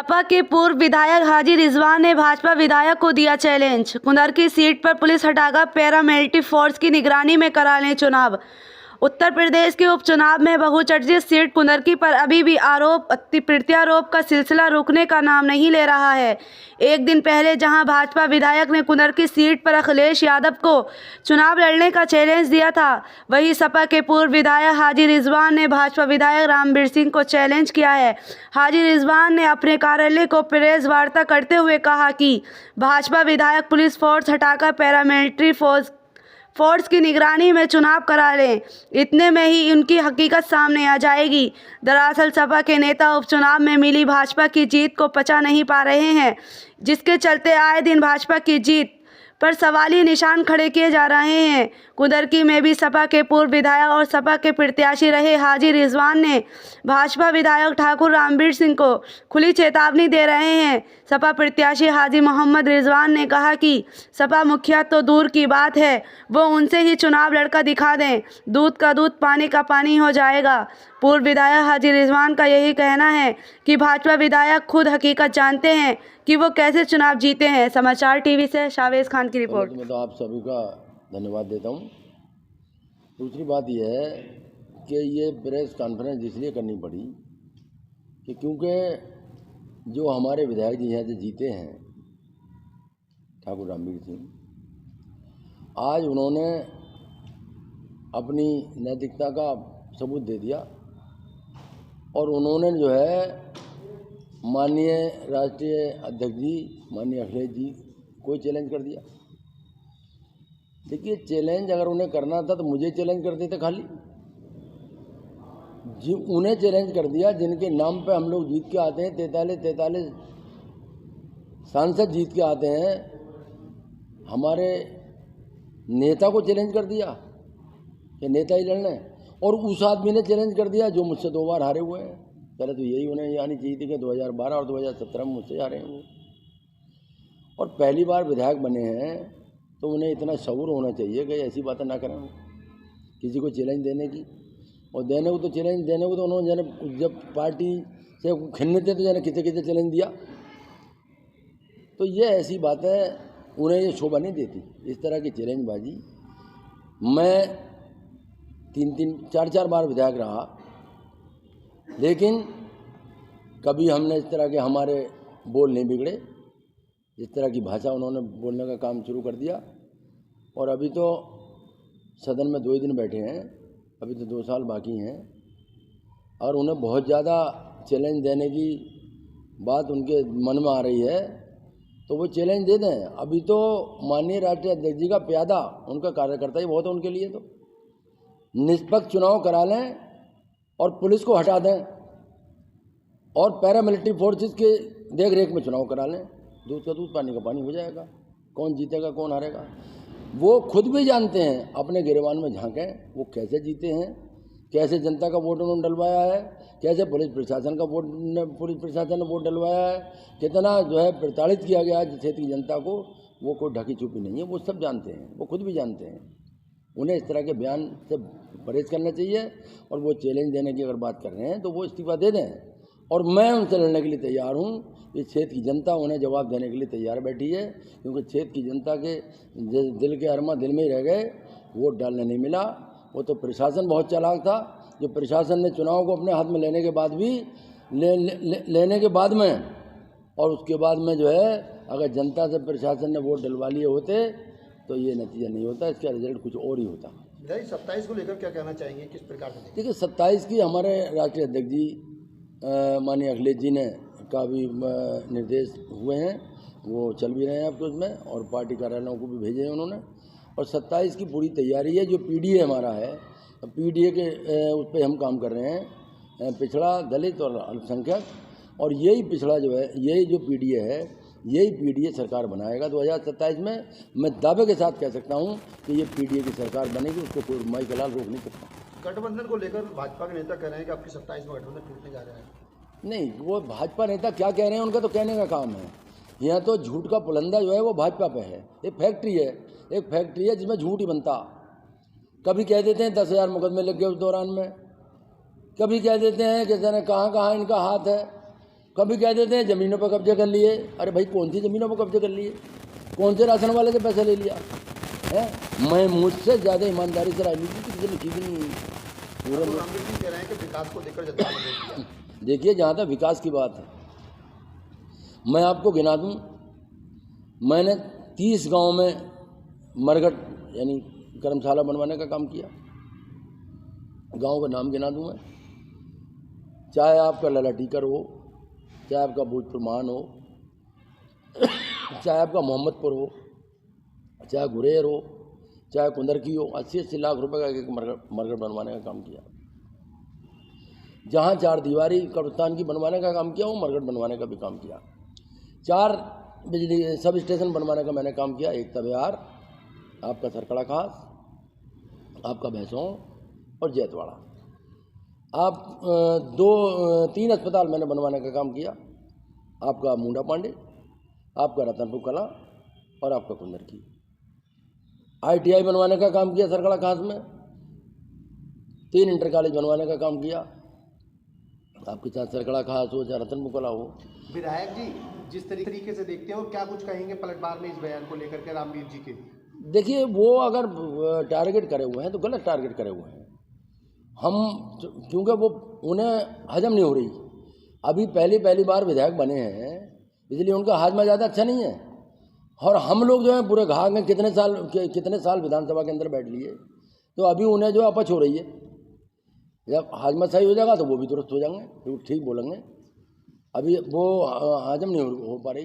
सपा के पूर्व विधायक हाजी रिजवान ने भाजपा विधायक को दिया चैलेंज। कुंदरकी सीट पर पुलिस हटाकर पैरामिलिट्री फोर्स की निगरानी में करा लें चुनाव। उत्तर प्रदेश के उपचुनाव में बहुचर्चित सीट कुंदरकी पर अभी भी प्रत्यारोप का सिलसिला रुकने का नाम नहीं ले रहा है। एक दिन पहले जहां भाजपा विधायक ने कुंदरकी सीट पर अखिलेश यादव को चुनाव लड़ने का चैलेंज दिया था, वहीं सपा के पूर्व विधायक हाजी रिजवान ने भाजपा विधायक रामबीर सिंह को चैलेंज किया है। हाजी रिजवान ने अपने कार्यालय को प्रेस वार्ता करते हुए कहा कि भाजपा विधायक पुलिस फोर्स हटाकर पैरामिलिट्री फोर्स की निगरानी में चुनाव करा लें, इतने में ही उनकी हकीकत सामने आ जाएगी। दरअसल सपा के नेता उपचुनाव में मिली भाजपा की जीत को पचा नहीं पा रहे हैं, जिसके चलते आए दिन भाजपा की जीत पर सवालिया निशान खड़े किए जा रहे हैं। कुंदरकी में भी सपा के पूर्व विधायक और सपा के प्रत्याशी रहे हाजी रिजवान ने भाजपा विधायक ठाकुर रामबीर सिंह को खुली चेतावनी दे रहे हैं। सपा प्रत्याशी हाजी मोहम्मद रिजवान ने कहा कि सपा मुखिया तो दूर की बात है, वो उनसे ही चुनाव लड़कर दिखा दें, दूध का दूध पानी का पानी हो जाएगा। पूर्व विधायक हाजी रिजवान का यही कहना है कि भाजपा विधायक खुद हकीकत जानते हैं कि वो कैसे चुनाव जीते हैं। समाचार टीवी से शावेज खान की रिपोर्ट। मैं तो आप सभी का धन्यवाद देता हूँ। दूसरी बात यह है कि ये प्रेस कॉन्फ्रेंस इसलिए करनी पड़ी कि क्योंकि जो हमारे विधायक जी यहाँ से जीते हैं ठाकुर रामबीर सिंह, आज उन्होंने अपनी नैतिकता का सबूत दे दिया और उन्होंने जो है माननीय राष्ट्रीय अध्यक्ष जी माननीय अखिलेश जी को चैलेंज कर दिया। देखिए, चैलेंज अगर उन्हें करना था तो मुझे चैलेंज कर देते खाली। जी उन्हें चैलेंज कर दिया जिनके नाम पे हम लोग जीत के आते हैं, 43 सांसद जीत के आते हैं। हमारे नेता को चैलेंज कर दिया कि नेता ही लड़ना है, और उस आदमी ने चैलेंज कर दिया जो मुझसे 2 बार हारे हुए हैं। पहले तो यही उन्हें यानी चाहिए थी कि 2012 और 2017 में मुझसे हारे हैं वो, और पहली बार विधायक बने हैं तो उन्हें इतना शऊर होना चाहिए कि ऐसी बातें ना करें किसी को चैलेंज देने की। और देने को तो चैलेंज देने को तो उन्होंने जब पार्टी से खिलने थे तो जाने किसे चैलेंज दिया। तो ये ऐसी बातें उन्हें ये शोभा नहीं देती, इस तरह की चैलेंजबाजी। मैं 3-3, 4-4 बार विधायक रहा, लेकिन कभी हमने इस तरह के हमारे बोल नहीं बिगड़े। जिस तरह की भाषा उन्होंने बोलने का काम शुरू कर दिया, और अभी तो सदन में 2 ही दिन बैठे हैं, अभी तो 2 साल बाकी हैं, और उन्हें बहुत ज़्यादा चैलेंज देने की बात उनके मन में आ रही है तो वो चैलेंज दे दें। अभी तो माननीय राष्ट्रीय अध्यक्ष जी का प्यादा उनका कार्यकर्ता ही बहुत है उनके लिए। तो निष्पक्ष चुनाव करा लें और पुलिस को हटा दें और पैरामिलिट्री फोर्सेस के देख रेख में चुनाव करा लें, दूध का दूध पानी का पानी हो जाएगा। कौन जीतेगा कौन हारेगा वो खुद भी जानते हैं। अपने गिरबान में झांकें वो कैसे जीते हैं, कैसे जनता का वोट उन्होंने डलवाया है, कैसे पुलिस प्रशासन ने वोट डलवाया है, कितना जो है प्रताड़ित किया गया है क्षेत्र की जनता को, वो कोई ढकी छुपी नहीं है, वो सब जानते हैं, वो खुद भी जानते हैं। उन्हें इस तरह के बयान से परहेज करना चाहिए, और वो चैलेंज देने की अगर बात कर रहे हैं तो वो इस्तीफा दे दें, और मैं उनसे लड़ने के लिए तैयार हूँ। इस क्षेत्र की जनता उन्हें जवाब देने के लिए तैयार बैठी है, क्योंकि क्षेत्र की जनता के दिल के अरमा दिल में ही रह गए, वोट डालने नहीं मिला। वो तो प्रशासन बहुत चालाक था, जो प्रशासन ने चुनाव को अपने हाथ में लेने के बाद भी लेने के बाद में, और उसके बाद में जो है अगर जनता से प्रशासन ने वोट डलवा लिए होते तो ये नतीजा नहीं होता, इसका रिजल्ट कुछ और ही होता। 27 को लेकर क्या कहना चाहेंगे, किस प्रकार से? देखिए, 27 की हमारे राष्ट्रीय अध्यक्ष जी माननीय अखिलेश जी ने का भी निर्देश हुए हैं, वो चल भी रहे हैं अब तो उसमें, और पार्टी कार्यालयों को भी भेजे हैं उन्होंने। और 27 की पूरी तैयारी है। जो पीडीए हमारा है, पीडीए के उस पर हम काम कर रहे हैं, पिछड़ा, दलित और अल्पसंख्यक, और यही पिछड़ा जो है, यही जो पीडीए है, यही पीडीए सरकार बनाएगा 2027 में। मैं दावे के साथ कह सकता हूं कि ये पीडीए की सरकार बनेगी, उसको कोई माई का लाल रोक नहीं सकता। गठबंधन को लेकर भाजपा के नेता कह रहे हैं कि आपकी 27 में गठबंधन टूटने जा रहा है। नहीं, वो भाजपा नेता क्या कह रहे हैं उनका तो कहने का काम है। यहाँ तो झूठ का पुलंदा जो है वो भाजपा पे है। एक फैक्ट्री है जिसमें झूठ ही बनता। कभी कह देते हैं 10,000 मुकदमे लग गए उस दौरान में, कभी कह देते हैं कि जाने कहाँ कहाँ इनका हाथ है। कभी कह देते हैं ज़मीनों पर कब्जे कर लिए। अरे भाई कौन सी ज़मीनों पर कब्जे कर लिए? कौन से राशन वाले से पैसा ले लिया है? मैं मुझसे ज़्यादा ईमानदारी से राजनीति किसी ने की भी नहीं पूरे तो रामवीर जी कह रहे हैं कि विकास को लेकर जनता ने वोट दिया। देखिए, जहाँ तक विकास की बात है, मैं आपको गिना दूँ, मैंने 30 गांव में मरघट यानी कर्मशाला बनवाने का काम किया। गांव का नाम गिना दूँ मैं, चाहे आपका ललाटीकर हो, चाहे आपका भोजपुर मान हो, चाहे आपका मोहम्मदपुर हो, चाहे गुरेर हो, चाहे कुंदरकी हो, 80-80 लाख रुपए का एक मरघट बनवाने का काम किया। जहाँ 4 दीवारी कब्रिस्तान की बनवाने का काम किया, वो मरघट बनवाने का भी काम किया। 4 बिजली सब स्टेशन बनवाने का मैंने काम किया। एक तबिहार, आपका सरकड़ा खास, आपका भैंसों और जैतवाड़ा। आप 3 अस्पताल मैंने बनवाने का काम किया। आपका मुंडा पांडे, आपका रतनपुर कला और आपका कुंदरकी। ITI बनवाने का काम किया सरकड़ा खास में। 3 इंटर कॉलेज बनवाने का काम किया। आपके साथ सरकड़ा खास हो चाहे रतनपुर कला हो। विधायक जी जिस तरीके से देखते हैं और क्या कुछ कहेंगे पलटवार में इस बयान को लेकर के रामवीर जी के? देखिए, वो अगर टारगेट करे हुए हैं तो गलत टारगेट करे हुए हैं। हम क्योंकि वो उन्हें हजम नहीं हो रही, अभी पहली बार विधायक बने हैं, इसलिए उनका हाजमा ज़्यादा अच्छा नहीं है। और हम लोग जो है पूरे घाघ में कितने साल विधानसभा के अंदर बैठ लिए, तो अभी उन्हें जो अपच हो रही है। जब हाजमा सही हो जाएगा तो वो भी दुरुस्त हो जाएंगे, तो ठीक बोलेंगे। अभी वो हजम नहीं हो पा रही।